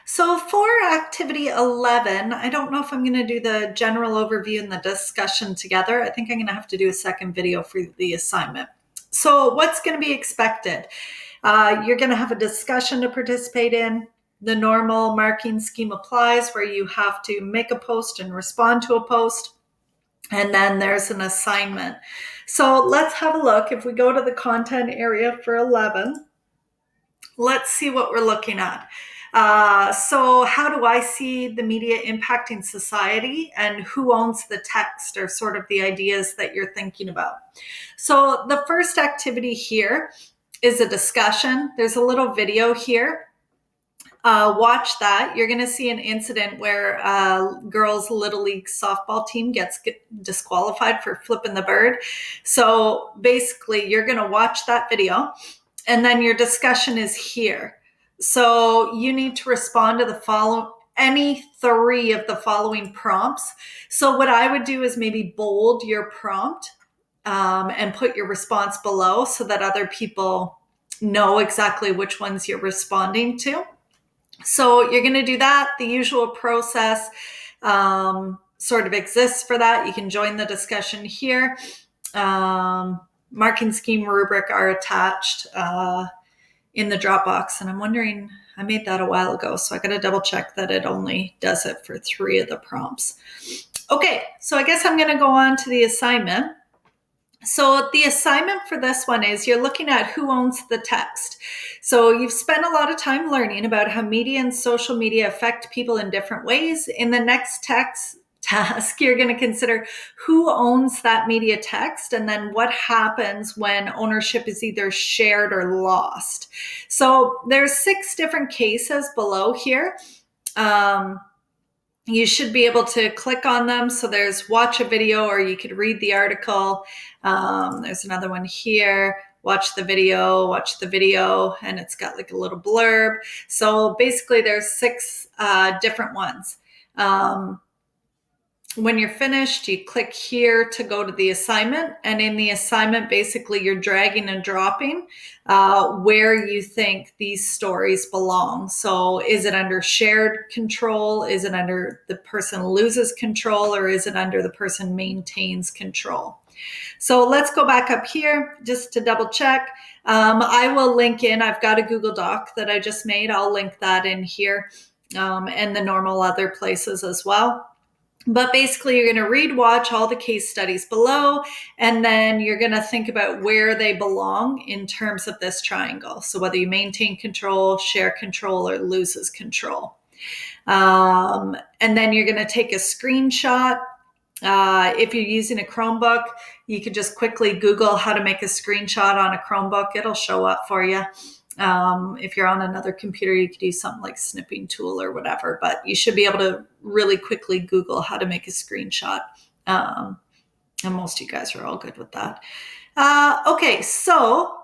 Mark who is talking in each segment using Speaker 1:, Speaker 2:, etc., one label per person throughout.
Speaker 1: So for activity 11, I don't know if I'm going to do the general overview and the discussion together. I think I'm going to have to do a second video for the assignment. So what's going to be expected? You're going to have a discussion to participate in. The normal marking scheme applies where you have to make a post and respond to a post. And then there's an assignment. So let's have a look. If we go to the content area for 11, let's see what we're looking at. So how do I see the media impacting society, and who owns the text, or sort of the ideas that you're thinking about? So the first activity here is a discussion. There's a little video here. Watch that. You're going to see an incident where girls' Little League softball team gets disqualified for flipping the bird. So basically, you're going to watch that video, and then your discussion is here. So you need to respond to any three of the following prompts. So what I would do is maybe bold your prompt and put your response below so that other people know exactly which ones you're responding to. So you're going to do that. The usual process sort of exists for that. You can join the discussion here. Marking scheme rubric are attached in the Dropbox. And I'm wondering, I made that a while ago, so I got to double check that it only does it for 3 of the prompts. Okay, so I guess I'm going to go on to the assignment. So the assignment for this one is you're looking at who owns the text. So you've spent a lot of time learning about how media and social media affect people in different ways. In the next task, you're going to consider who owns that media text, and then what happens when ownership is either shared or lost. So there's 6 different cases below here. You should be able to click on them. So there's watch a video, or you could read the article. There's another one here. Watch the video, and it's got like a little blurb. So basically there's 6 different ones. When you're finished, you click here to go to the assignment. And in the assignment, basically you're dragging and dropping where you think these stories belong. So is it under shared control? Is it under the person loses control? Or is it under the person maintains control? So let's go back up here just to double check. I will link in, I've got a Google Doc that I just made. I'll link that in here and the normal other places as well. But basically, you're going to read, watch all the case studies below, and then you're going to think about where they belong in terms of this triangle. So whether you maintain control, share control, or loses control. And then you're going to take a screenshot. If you're using a Chromebook, you could just quickly Google how to make a screenshot on a Chromebook. It'll show up for you. If you're on another computer, you could use something like Snipping Tool or whatever, but you should be able to really quickly Google how to make a screenshot. And most of you guys are all good with that. Okay, so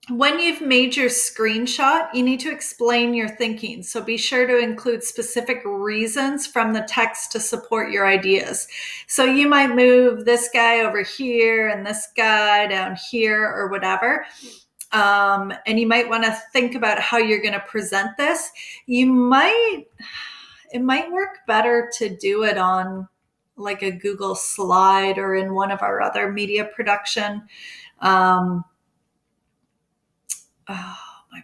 Speaker 1: when you've made your screenshot, you need to explain your thinking. So be sure to include specific reasons from the text to support your ideas. So you might move this guy over here and this guy down here or whatever. And you might want to think about how you're going to present this. It might work better to do it on like a Google slide or in one of our other media production. My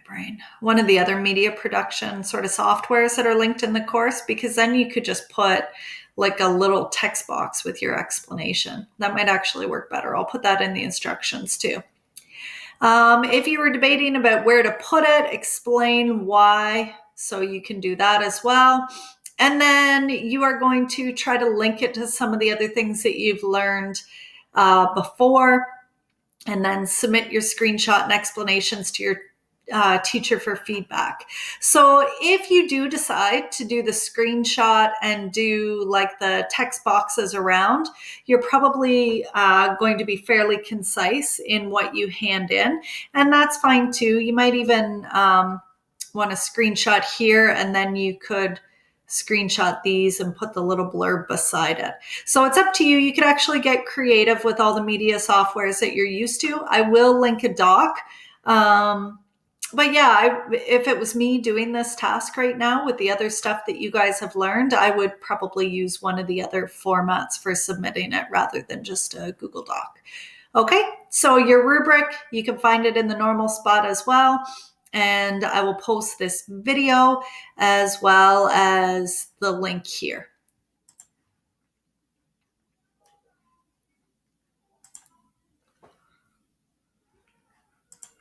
Speaker 1: brain. One of the other media production sort of softwares that are linked in the course, because then you could just put like a little text box with your explanation. That might actually work better. I'll put that in the instructions too. If you were debating about where to put it, explain why. So you can do that as well. And then you are going to try to link it to some of the other things that you've learned before, and then submit your screenshot and explanations to your teacher for feedback. So if you do decide to do the screenshot and do like the text boxes around, you're probably going to be fairly concise in what you hand in, and that's fine too. You might even want to screenshot here, and then you could screenshot these and put the little blurb beside it. So it's up to you. You could actually get creative with all the media softwares that you're used to. I will link a doc But yeah, if it was me doing this task right now with the other stuff that you guys have learned, I would probably use one of the other formats for submitting it rather than just a Google Doc. Okay, so your rubric, you can find it in the normal spot as well. And I will post this video as well as the link here.